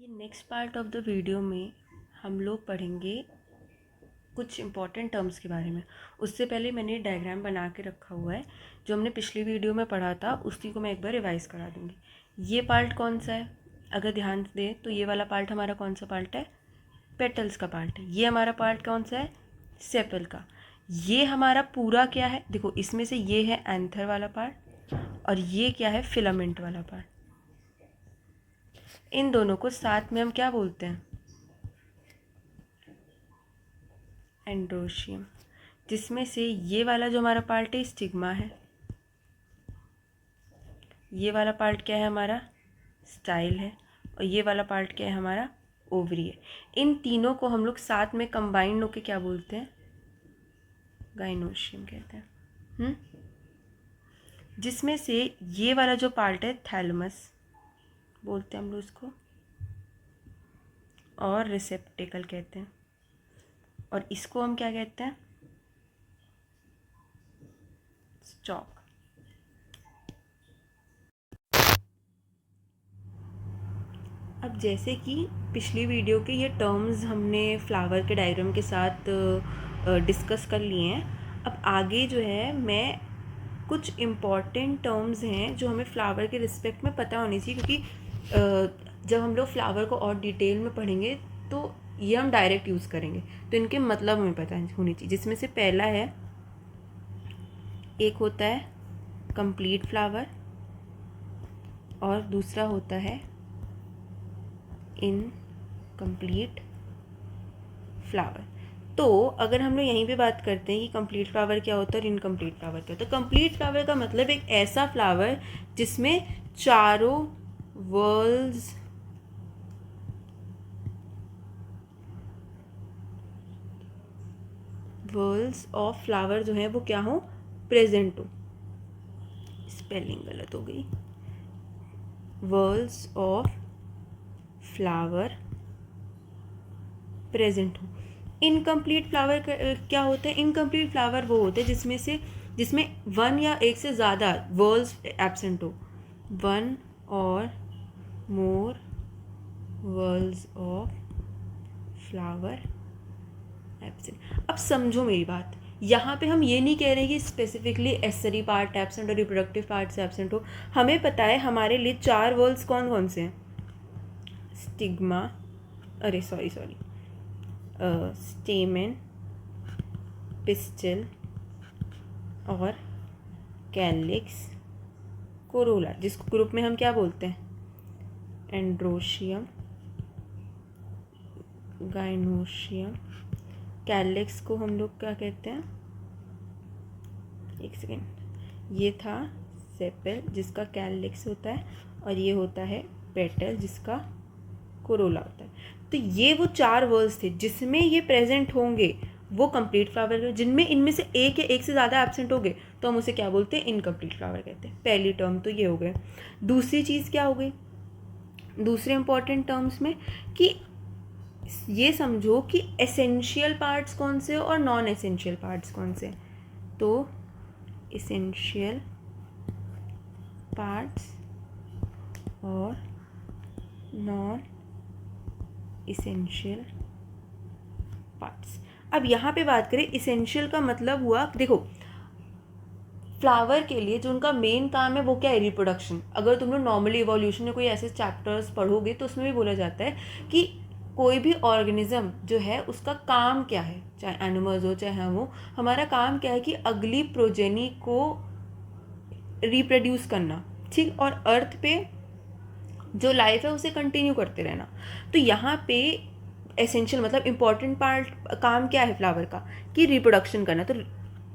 ये next part of the video में हम लोग पढ़ेंगे कुछ इम्पॉर्टेंट टर्म्स के बारे में। उससे पहले मैंने डायग्राम बना के रखा हुआ है, जो हमने पिछली वीडियो में पढ़ा था उसी को मैं एक बार रिवाइज करा दूँगी। ये पार्ट कौन सा है, अगर ध्यान दें तो ये वाला पार्ट हमारा कौन सा पार्ट है, पेटल्स का पार्ट है। ये हमारा पार्ट कौन सा है, सेपल का। ये हमारा पूरा क्या है, देखो इसमें से ये है एंथर वाला पार्ट और ये क्या है, फिलामेंट वाला पार्ट। इन दोनों को साथ में हम क्या बोलते हैं, एंड्रोशियम। जिसमें से ये वाला जो हमारा पार्ट है स्टिग्मा है, ये वाला पार्ट क्या है हमारा, स्टाइल है, और ये वाला पार्ट क्या है हमारा, ओवरी है। इन तीनों को हम लोग साथ में कंबाइंड होके क्या बोलते हैं, गाइनोशियम कहते हैं। जिसमें से ये वाला जो पार्ट है थैलमस बोलते हैं हम लोग उसको, और रिसेप्टेकल कहते हैं, और इसको हम क्या कहते हैं, स्टॉक। अब जैसे कि पिछली वीडियो के ये टर्म्स हमने फ्लावर के डायग्राम के साथ डिस्कस कर लिए हैं। अब आगे जो है मैं कुछ इम्पॉर्टेंट टर्म्स हैं जो हमें फ्लावर के रिस्पेक्ट में पता होनी चाहिए, क्योंकि जब हम लोग फ्लावर को और डिटेल में पढ़ेंगे तो ये हम डायरेक्ट यूज़ करेंगे, तो इनके मतलब हमें पता होनी चाहिए। जिसमें से पहला है, एक होता है कंप्लीट फ्लावर और दूसरा होता है इनकम्प्लीट फ्लावर। तो अगर हम लोग यहीं पे बात करते हैं कि कंप्लीट फ्लावर क्या होता है और इनकम्प्लीट फ्लावर क्या होता है, कंप्लीट फ्लावर का मतलब एक ऐसा फ्लावर जिसमें चारों वर्ल्स ऑफ फ्लावर जो है वो क्या हो, प्रेजेंट हो। स्पेलिंग गलत हो गई, वर्ल्स ऑफ फ्लावर प्रेजेंट हो। इनकम्प्लीट फ्लावर क्या होता है, इनकम्प्लीट फ्लावर वो होते हैं जिसमें वन या एक से ज़्यादा वर्ल्स एब्सेंट हो, वन और मोर वर्ल्स ऑफ फ्लावर एब्सेंट। अब समझो मेरी बात, यहाँ पे हम ये नहीं कह रहे कि स्पेसिफिकली एसेरी पार्ट एब्सेंट और रिप्रोडक्टिव पार्ट से एब्सेंट हो। हमें पता है हमारे लिए चार वर्ल्स कौन कौन से हैं, स्टिग्मा, स्टेमेन, पिस्टिल और कैलिक्स, कोरोला, जिसको ग्रुप में हम क्या बोलते हैं, एंड्रोशियम, गाइनोशियम। कैलिक्स को हम लोग क्या कहते हैं, एक सेकेंड, ये था सेपल जिसका कैलिक्स होता है, और ये होता है पेटल जिसका कोरोला होता है। तो ये वो चार वर्ल्स थे जिसमें ये प्रेजेंट होंगे, वो कंप्लीट फ्लावर। जिनमें इनमें से एक या एक से ज़्यादा एब्सेंट हो गए तो हम उसे क्या बोलते हैं, इनकम्प्लीट फ्लावर कहते हैं। पहली टर्म तो ये हो गए। दूसरी चीज़ क्या हो गई, दूसरे इंपॉर्टेंट टर्म्स में कि ये समझो कि एसेंशियल पार्ट्स कौन से और नॉन एसेंशियल पार्ट्स कौन से। तो एसेंशियल पार्ट्स और नॉन इसेंशियल पार्ट्स। अब यहाँ पे बात करें, इसेंशियल का मतलब हुआ, देखो फ्लावर के लिए जो उनका मेन काम है वो क्या है, रिप्रोडक्शन। अगर तुम लोग नॉर्मली इवोल्यूशन में कोई ऐसे चैप्टर्स पढ़ोगे तो उसमें भी बोला जाता है कि कोई भी ऑर्गेनिज्म जो है उसका काम क्या है, चाहे एनिमल्स हो चाहे हम हो, हमारा काम क्या है कि अगली प्रोजेनी को रिप्रोड्यूस करना, ठीक, और अर्थ पे जो लाइफ है उसे कंटिन्यू करते रहना। तो यहाँ पे एसेंशियल मतलब इम्पॉर्टेंट पार्ट काम क्या है फ्लावर का, कि रिप्रोडक्शन करना। तो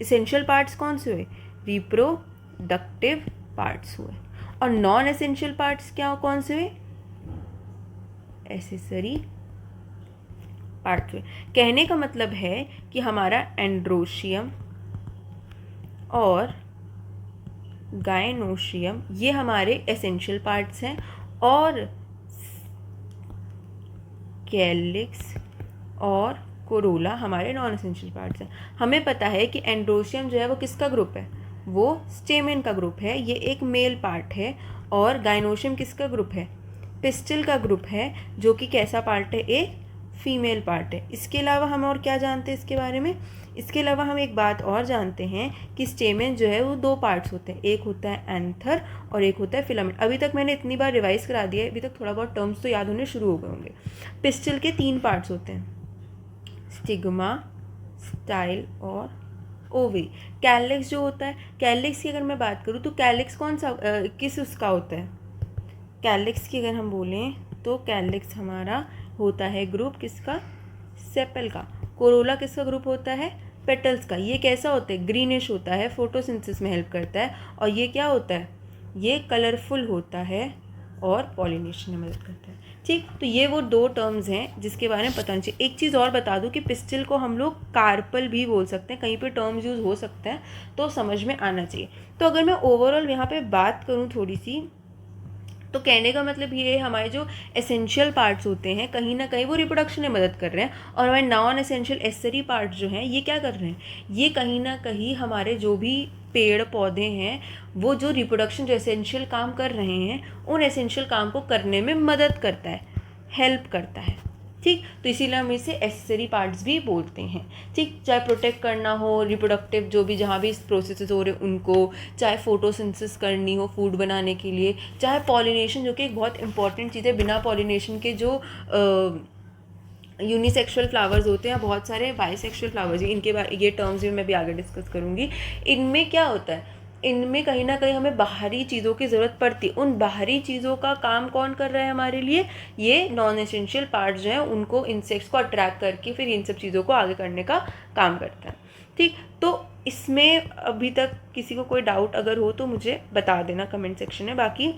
एसेंशियल पार्ट्स कौन से हुए, रिप्रोडक्टिव पार्ट्स हुए, और नॉन एसेंशियल पार्ट्स क्या कौन से हुए, एसेसरी पार्ट्स हुए। कहने का मतलब है कि हमारा एंड्रोशियम और गाइनोशियम ये हमारे एसेंशियल पार्ट्स हैं, और कैलिक्स और कोरोला हमारे नॉन एसेंशियल पार्ट्स हैं। हमें पता है कि एंड्रोशियम जो है वो किसका ग्रुप है, वो स्टेमेन का ग्रुप है, ये एक मेल पार्ट है, और गाइनोशियम किसका ग्रुप है, पिस्टिल का ग्रुप है जो कि कैसा पार्ट है, एक फीमेल पार्ट है। इसके अलावा हम और क्या जानते हैं इसके बारे में, इसके अलावा हम एक बात और जानते हैं कि स्टेमेन जो है वो दो पार्ट्स होते हैं, एक होता है एंथर और एक होता है फिलामेंट। अभी तक मैंने इतनी बार रिवाइज करा दिया है, अभी तक थोड़ा बहुत टर्म्स तो याद होने शुरू हो गए होंगे। पिस्टिल के 3 पार्ट्स होते हैं, स्टिग्मा, स्टाइल और ओवरी। कैलिक्स जो होता है, कैलिक्स की अगर मैं बात करूँ तो कैलिक्स कौन सा किस उसका होता है, कैलिक्स की अगर हम बोलें तो कैलिक्स हमारा होता है ग्रुप किसका, सेपल का। कोरोला किसका ग्रुप होता है, पेटल्स का। ये कैसा होता है, ग्रीनिश होता है, फोटोसिंथेसिस में हेल्प करता है। और ये क्या होता है, ये कलरफुल होता है और पॉलिनेशन में मदद करता है। ठीक, तो ये वो 2 टर्म्स हैं जिसके बारे में पता नहीं चाहिए। एक चीज़ और बता दूं कि पिस्टिल को हम लोग कार्पल भी बोल सकते हैं, कहीं पे टर्म्स यूज़ हो सकते हैं, तो समझ में आना चाहिए। तो अगर मैं ओवरऑल यहाँ पे बात करूँ थोड़ी सी, तो कहने का मतलब ये है हमारे जो एसेंशियल पार्ट्स होते हैं कहीं ना कहीं वो रिप्रोडक्शन में मदद कर रहे हैं, और हमारे नॉन एसेंशियल एसेसरी पार्ट्स जो हैं ये क्या कर रहे हैं, ये कहीं ना कहीं हमारे जो भी पेड़ पौधे हैं वो जो रिप्रोडक्शन जो एसेंशियल काम कर रहे हैं उन एसेंशियल काम को करने में मदद करता है, हेल्प करता है। ठीक, तो इसीलिए हम इसे एसेसरी पार्ट्स भी बोलते हैं। ठीक, चाहे प्रोटेक्ट करना हो रिप्रोडक्टिव जो भी जहाँ भी प्रोसेसेस हो रहे उनको, चाहे फोटोसिंथेसिस करनी हो फूड बनाने के लिए, चाहे पॉलिनेशन जो कि एक बहुत इंपॉर्टेंट चीज़ है। बिना पॉलिनेशन के जो यूनिसेक्सुअल फ्लावर्स होते हैं, बहुत सारे बाइसेक्सुअल फ्लावर्स, इनके बारे ये टर्म्स भी मैं भी आगे डिस्कस करूँगी। इनमें क्या होता है, इनमें कहीं ना कहीं हमें बाहरी चीज़ों की ज़रूरत पड़ती है। उन बाहरी चीज़ों का काम कौन कर रहा है हमारे लिए, ये नॉन एसेंशियल पार्ट्स जो हैं उनको, इंसेक्ट्स को अट्रैक्ट करके फिर इन सब चीज़ों को आगे करने का काम करता है। ठीक, तो इसमें अभी तक किसी को कोई डाउट अगर हो तो मुझे बता देना कमेंट सेक्शन में। बाकी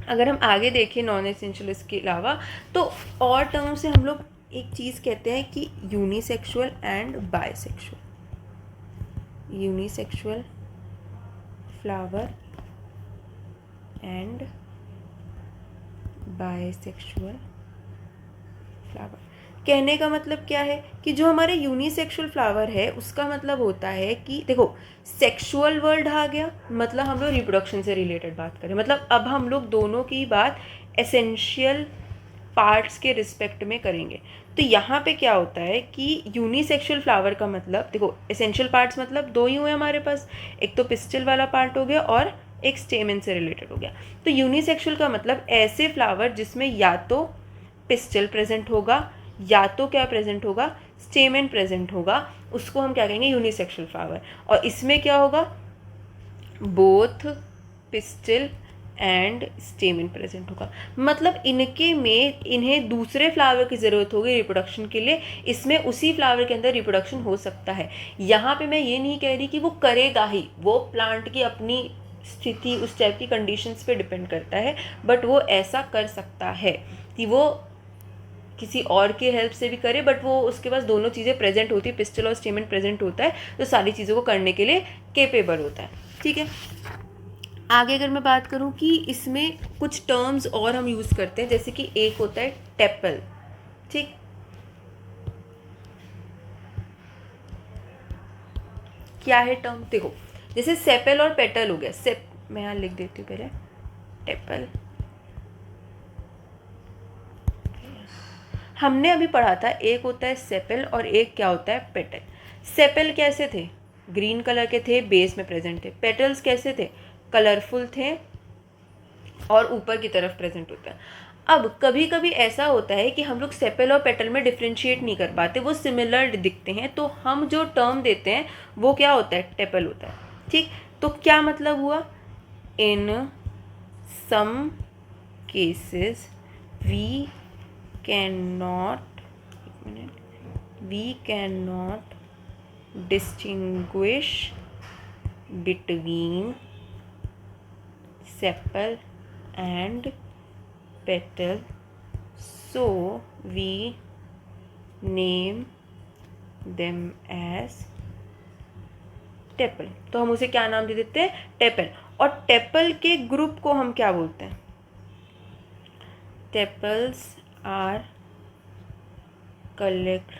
अगर हम आगे देखें नॉन एसेंशियल इसके अलावा, तो और टर्म से हम लोग एक चीज़ कहते हैं कि unisexual and bisexual. Unisexual flower and bisexual flower. कहने का मतलब क्या है कि जो हमारे यूनिसेक्सुअल फ्लावर है उसका मतलब होता है कि देखो, सेक्सुअल वर्ड आ गया, मतलब हम लोग रिप्रोडक्शन से रिलेटेड बात करें, मतलब अब हम लोग दोनों की बात एसेंशियल पार्ट्स के रिस्पेक्ट में करेंगे। तो यहाँ पे क्या होता है कि यूनिसेक्सुअल फ्लावर का मतलब, देखो एसेंशियल पार्ट्स मतलब 2 ही हुए हमारे पास, एक तो पिस्टिल वाला पार्ट हो गया और एक स्टेमन से रिलेटेड हो गया। तो यूनिसेक्सुअल का मतलब ऐसे फ्लावर जिसमें या तो पिस्टिल प्रेजेंट होगा या तो क्या प्रेजेंट होगा, स्टेमन प्रेजेंट होगा, उसको हम क्या कहेंगे, यूनिसेक्सुअल फ्लावर। और इसमें क्या होगा, बोथ पिस्टिल एंड स्टेमन प्रेजेंट होगा। मतलब इनके में इन्हें दूसरे फ्लावर की ज़रूरत होगी रिप्रोडक्शन के लिए, इसमें उसी फ्लावर के अंदर रिप्रोडक्शन हो सकता है। यहाँ पे मैं ये नहीं कह रही कि वो करेगा ही, वो प्लांट की अपनी स्थिति उस टाइप की कंडीशंस पे डिपेंड करता है, बट वो ऐसा कर सकता है कि वो किसी और की हेल्प से भी करे, बट वो उसके पास दोनों चीज़ें प्रेजेंट होती है, पिस्टल और स्टेमन प्रेजेंट होता है, तो सारी चीज़ों को करने के लिए केपेबल होता है। ठीक है, आगे अगर मैं बात करूं कि इसमें कुछ टर्म्स और हम यूज़ करते हैं, जैसे कि एक होता है टेपल। ठीक, क्या है टर्म, देखो जैसे सेपल और पेटल हो गया, मैं यहाँ लिख देती हूँ पहले, टेपल हमने अभी पढ़ा था, एक होता है सेपल और एक क्या होता है पेटल। सेपल कैसे थे, ग्रीन कलर के थे, बेस में प्रेजेंट थे। पेटल्स कैसे थे, कलरफुल थे और ऊपर की तरफ प्रेजेंट होता है। अब कभी कभी ऐसा होता है कि हम लोग सेपल और पेटल में डिफ्रेंशिएट नहीं कर पाते, वो सिमिलर दिखते हैं, तो हम जो टर्म देते हैं वो क्या होता है, टेपल होता है। ठीक, तो क्या मतलब हुआ, in some cases we cannot distinguish between sepal and petal, so we name them as tepal. तो हम उसे क्या नाम दे देते हैं, टेपल। और टेपल के ग्रुप को हम क्या बोलते हैं, tepals are collectively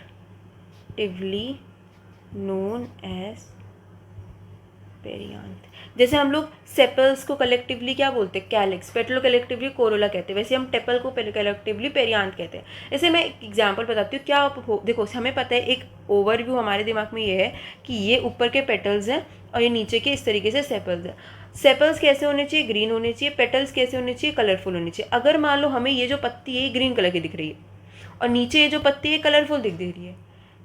known as perianth. जैसे हम लोग सेपल्स को कलेक्टिवली क्या बोलते हैं, कैलिक्स, पेटल कलेक्टिवली कोरोला कहते हैं, वैसे हम टेपल को कलेक्टिवली पेरियांथ कहते हैं। जैसे मैं एक एग्जांपल बताती हूँ, क्या देखो हमें पता है, एक ओवरव्यू हमारे दिमाग में ये है कि ये ऊपर के पेटल्स हैं और ये नीचे के इस तरीके से सेपल्स हैं। सेपल्स कैसे होने चाहिए, ग्रीन होने चाहिए, पेटल्स कैसे होने चाहिए, कलरफुल होने चाहिए। अगर मान लो हमें ये जो पत्ती है ग्रीन कलर की दिख रही है और नीचे ये जो पत्ती है कलरफुल दिख रही है,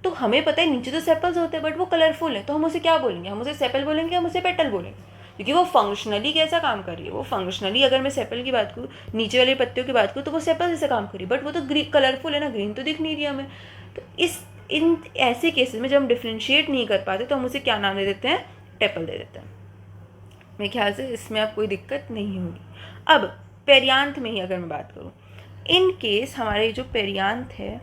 तो हमें पता है नीचे तो सेपल्स होते हैं बट वो कलरफुल है, तो हम उसे क्या बोलेंगे, हम उसे सेपल बोलेंगे, हम उसे पेटल बोलेंगे, क्योंकि वो फंक्शनली कैसा काम कर रही है, वो फंक्शनली अगर मैं सेपल की बात करूँ, नीचे वाली पत्तियों की बात करूँ, तो वो सेपल जैसे काम कर रही है, बट वो तो कलरफुल है ना, ग्रीन तो दिख नहीं रही हमें। तो इन ऐसे केसेस में जब हम डिफ्रेंशिएट नहीं कर पाते तो हम उसे क्या नाम दे देते हैं, टेपल दे देते हैं। मेरे ख्याल से इसमें अब कोई दिक्कत नहीं होगी। अब पेरियांथ में ही अगर मैं बात करूँ, इन केस हमारे जो पेरियांथ है,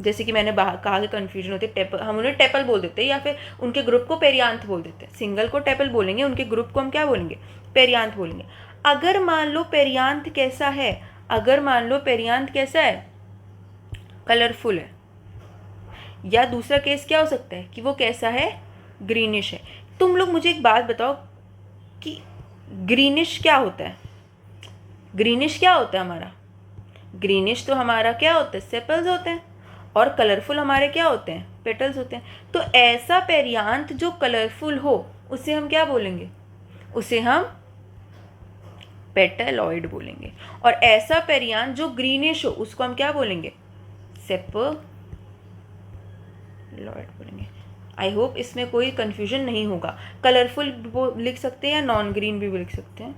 जैसे कि मैंने कहा कि कन्फ्यूजन होती है, टेपल हम उन्हें टेपल बोल देते हैं या फिर उनके ग्रुप को पेरियांथ बोल देते हैं। सिंगल को टेपल बोलेंगे, उनके ग्रुप को हम क्या बोलेंगे, पेरियांथ बोलेंगे। अगर मान लो पेरियांथ कैसा है, अगर मान लो पेरियांथ कैसा है, कलरफुल है, या दूसरा केस क्या हो सकता है कि वो कैसा है, ग्रीनिश है। तुम लोग मुझे एक बात बताओ कि ग्रीनिश क्या होता है, ग्रीनिश क्या होता है हमारा, ग्रीनिश तो हमारा क्या होता है, सेपल्स होते हैं, और कलरफुल हमारे क्या होते हैं, पेटल्स होते हैं। तो ऐसा पेरियांथ जो कलरफुल हो उसे हम क्या बोलेंगे, उसे हम पेटलॉइड बोलेंगे, और ऐसा पेरियांथ जो ग्रीनिश हो उसको हम क्या बोलेंगे, सेपलॉइड बोलेंगे। आई होप इसमें कोई कंफ्यूजन नहीं होगा। कलरफुल लिख सकते हैं या नॉन ग्रीन भी लिख सकते हैं,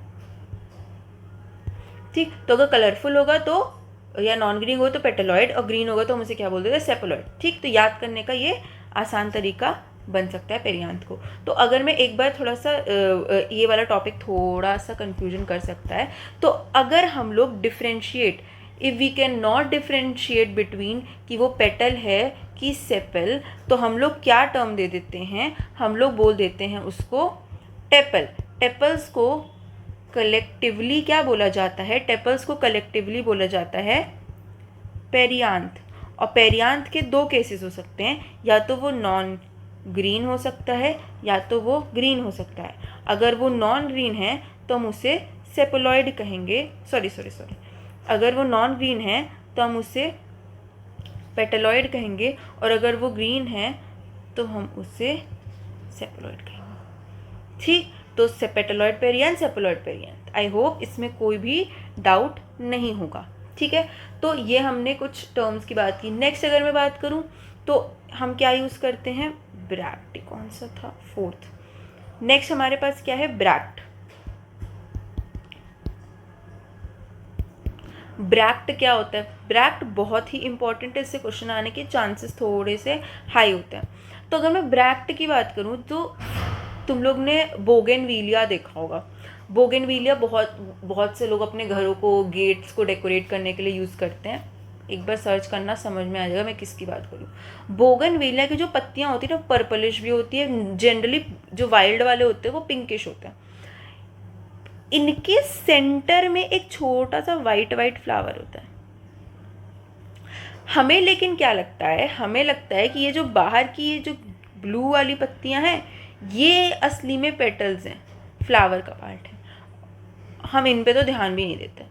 ठीक। तो अगर कलरफुल होगा तो या नॉन ग्रीन होगा तो पेटलॉइड, और ग्रीन होगा तो हम उसे क्या बोल देते हैं, सेपलॉइड, ठीक। तो याद करने का ये आसान तरीका बन सकता है पेरियांथ को। तो अगर मैं एक बार थोड़ा सा ये वाला टॉपिक थोड़ा सा कंफ्यूजन कर सकता है, तो अगर हम लोग differentiate, if we can not differentiate between कि वो पेटल है कि सेपल, तो हम लोग क्या टर्म दे देते हैं, हम लोग बोल देते हैं उसको टेपल। टेपल्स को कलेक्टिवली क्या बोला जाता है, टेपल्स को कलेक्टिवली बोला जाता है पेरियांथ। और पेरियांथ के दो केसेस हो सकते हैं, या तो वो नॉन ग्रीन हो सकता है या तो वो ग्रीन हो सकता है। अगर वो नॉन ग्रीन है तो हम उसे सेपलॉइड कहेंगे, सॉरी अगर वो नॉन ग्रीन है तो हम उसे पेटलॉइड कहेंगे, और अगर वो ग्रीन है तो हम उसे सेपलॉइड कहेंगे, ठीक। तो पेटलॉइड पेरियांथ, सेपलॉइड पेरियांथ। आई होप इसमें कोई भी डाउट नहीं होगा, ठीक है। तो ये हमने कुछ टर्म्स की बात की। नेक्स्ट अगर मैं बात करूं तो हम क्या यूज़ करते हैं, ब्रैक्ट, कौन सा था, फोर्थ। नेक्स्ट हमारे पास क्या है, ब्रैक्ट। ब्रैक्ट क्या होता है, ब्रैक्ट बहुत ही इंपॉर्टेंट है, इससे क्वेश्चन आने के चांसेस थोड़े से हाई होते हैं। तो अगर मैं ब्रैक्ट की बात करूं तो तुम लोग ने बोगेनविलिया देखा होगा। बोगेनविलिया बहुत से लोग अपने घरों को, गेट्स को डेकोरेट करने के लिए यूज़ करते हैं। एक बार सर्च करना, समझ में आ जाएगा मैं किसकी बात करूँ। बोगेनविलिया की जो पत्तियाँ होती है ना, पर्पलिश भी होती है, जनरली जो वाइल्ड वाले होते हैं वो पिंकिश होते हैं। इनके सेंटर में एक छोटा सा वाइट फ्लावर होता है। हमें लेकिन क्या लगता है, हमें लगता है कि ये जो बाहर की ये जो ब्लू वाली पत्तियां हैं ये असली में पेटल्स हैं, फ्लावर का पार्ट है। हम इन पे तो ध्यान भी नहीं देते,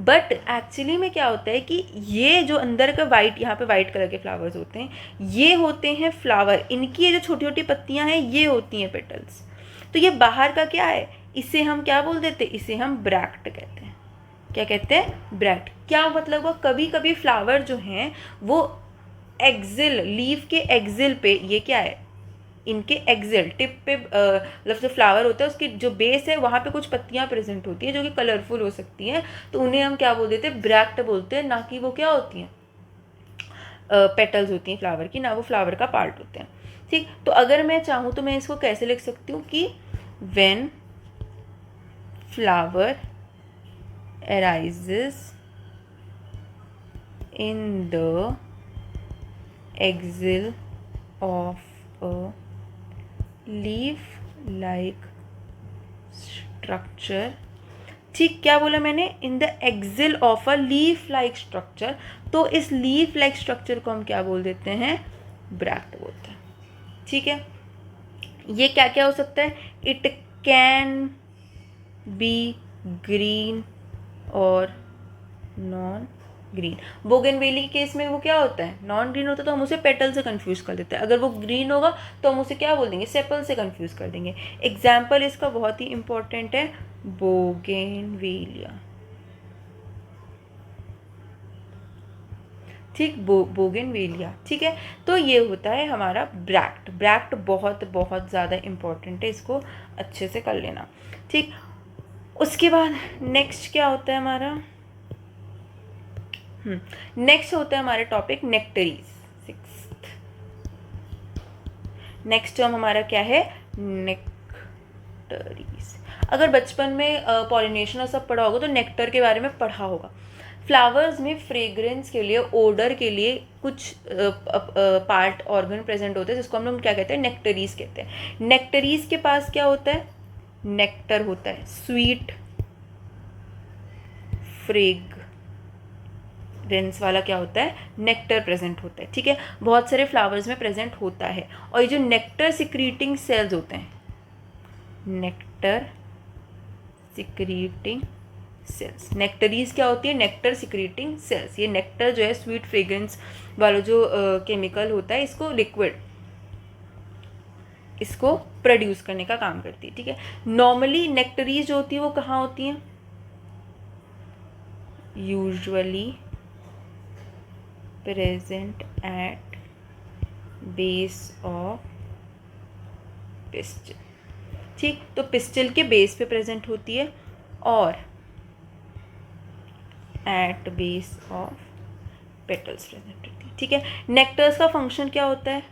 बट एक्चुअली में क्या होता है कि ये जो अंदर का वाइट, यहाँ पे वाइट कलर के फ्लावर्स होते हैं, ये होते हैं फ्लावर। इनकी ये जो छोटी छोटी पत्तियां हैं ये होती हैं पेटल्स। तो ये बाहर का क्या है, इसे हम क्या बोल देते हैं, इसे हम ब्रैक्ट कहते हैं। क्या कहते हैं, ब्रैक्ट। क्या मतलब, वो कभी कभी फ्लावर जो हैं वो एक्सिल, लीफ के एक्सिल पे, ये क्या है, इनके एक्सिल टिप पे, मतलब जो फ्लावर होता है उसकी जो बेस है वहाँ पे कुछ पत्तियाँ प्रेजेंट होती हैं जो कि कलरफुल हो सकती हैं, तो उन्हें हम क्या बोल देते हैं, ब्रैक्ट बोलते हैं। ना कि वो क्या होती हैं, पेटल्स होती हैं फ्लावर की, ना वो फ्लावर का पार्ट होते हैं, ठीक। तो अगर मैं चाहूँ तो मैं इसको कैसे लिख सकती हूँ कि when flower arises in the axil of a leaf-like structure, ठीक। क्या बोला मैंने, in the axil of a leaf like structure. तो इस लीफ लाइक स्ट्रक्चर को हम क्या बोल देते हैं, ब्रैक्ट बोलते हैं, ठीक है। ये क्या क्या हो सकता है, इट कैन बी ग्रीन और नॉन ग्रीन। बोगनवेली के केस में वो क्या होता है, नॉन ग्रीन होता है तो हम उसे पेटल से कंफ्यूज कर देते हैं, अगर वो ग्रीन होगा तो हम उसे क्या बोल देंगे, सेपल से कंफ्यूज कर देंगे। एग्जाम्पल इसका बहुत ही इंपॉर्टेंट है, बोगनवेलिया। ठीक, बोगनवेलिया। ठीक है, तो ये होता है हमारा ब्रैक्ट। ब्रैक्ट बहुत बहुत ज़्यादा इम्पॉर्टेंट है, इसको अच्छे से कर लेना। ठीक, उसके बाद नेक्स्ट क्या होता है हमारा, नेक्स्ट होता है हमारा टॉपिक नेक्टरीज। सिक्स्थ नेक्स्ट टर्म हमारा क्या है, नेक्टरीज। अगर बचपन में पॉलिनेशन और सब पढ़ा होगा तो नेक्टर के बारे में पढ़ा होगा। फ्लावर्स में फ्रेग्रेंस के लिए, ओडर के लिए कुछ पार्ट ऑर्गन प्रेजेंट होते हैं जिसको हम लोग क्या कहते हैं, नेक्टरीज कहते हैं। नेक्टरीज के पास क्या होता है, नेक्टर होता है, स्वीट फ्रेग्रेंस वाला क्या होता है, नेक्टर प्रेजेंट होता है। ठीक है, बहुत सारे फ्लावर्स में प्रेजेंट होता है। और ये जो नेक्टर सिक्रीटिंग सेल्स होते हैं, नेक्टर सिक्रीटिंग सेल्स, नेक्टरीज क्या होती है, नेक्टर सिक्रीटिंग सेल्स। ये नेक्टर जो है स्वीट फ्रेग्रेंस वाला जो केमिकल होता है, इसको लिक्विड, इसको प्रोड्यूस करने का काम करती है। ठीक है, नॉर्मली नेक्टरीज जो होती है वो कहाँ होती हैं, usually present at base of pistil. ठीक, तो पिस्टिल के बेस पे प्रेजेंट होती है और at base of petals present होती है। ठीक है, नेक्टर्स का फंक्शन क्या होता है,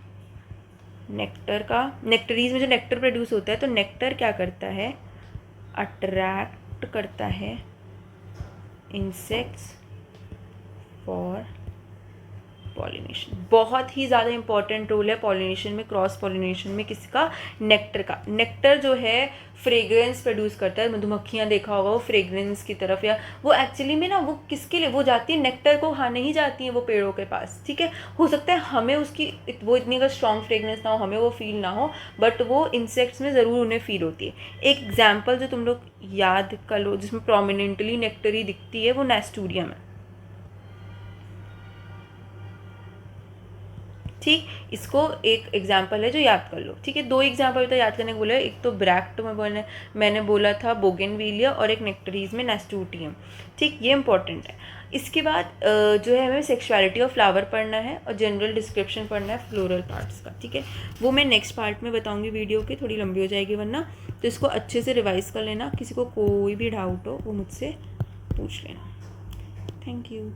नेक्टर का, नेक्टरीज में जो नेक्टर प्रोड्यूस होता है तो नेक्टर क्या करता है, अट्रैक्ट करता है इंसेक्ट्स फॉर पॉलिनेशन। बहुत ही ज़्यादा इंपॉर्टेंट रोल है पॉलिनेशन में, क्रॉस पॉलिनेशन में किसका, नेक्टर का। नेक्टर जो है फ्रेग्रेंस प्रोड्यूस करता है, मधुमक्खियाँ देखा होगा वो फ्रेग्रेंस की तरफ, या वो एक्चुअली में ना वो किसके लिए वो जाती है, नेक्टर को खाने ही जाती है वो पेड़ों के पास। ठीक है, हो सकता है हमें उसकी वो इतनी अगर स्ट्रॉन्ग फ्रेग्रेंस ना हो, हमें वो फील ना हो, बट वो इंसेक्ट्स में ज़रूर उन्हें फील होती है। एक एग्जाम्पल जो तुम लोग याद कर लो जिसमें प्रोमिनेंटली नेक्टरी दिखती है, वो नेस्टूरियम है। ठीक, इसको एक एग्जाम्पल है जो याद कर लो। ठीक है, दो एग्जाम्पल तो याद करने को बोला, एक तो ब्रैक्ट में मैंने बोला था बोगनवेलिया, और एक नेक्टरीज में नेस्टूटियम। ठीक, ये इंपॉर्टेंट है। इसके बाद जो है हमें सेक्सुअलिटी ऑफ फ्लावर पढ़ना है और जनरल डिस्क्रिप्शन पढ़ना है फ्लोरल पार्ट्स का। ठीक है, वो मैं नेक्स्ट पार्ट में बताऊंगी वीडियो के, थोड़ी लंबी हो जाएगी वरना, तो इसको अच्छे से रिवाइज कर लेना। किसी को कोई भी डाउट हो वो मुझसे पूछ लेना। Thank you.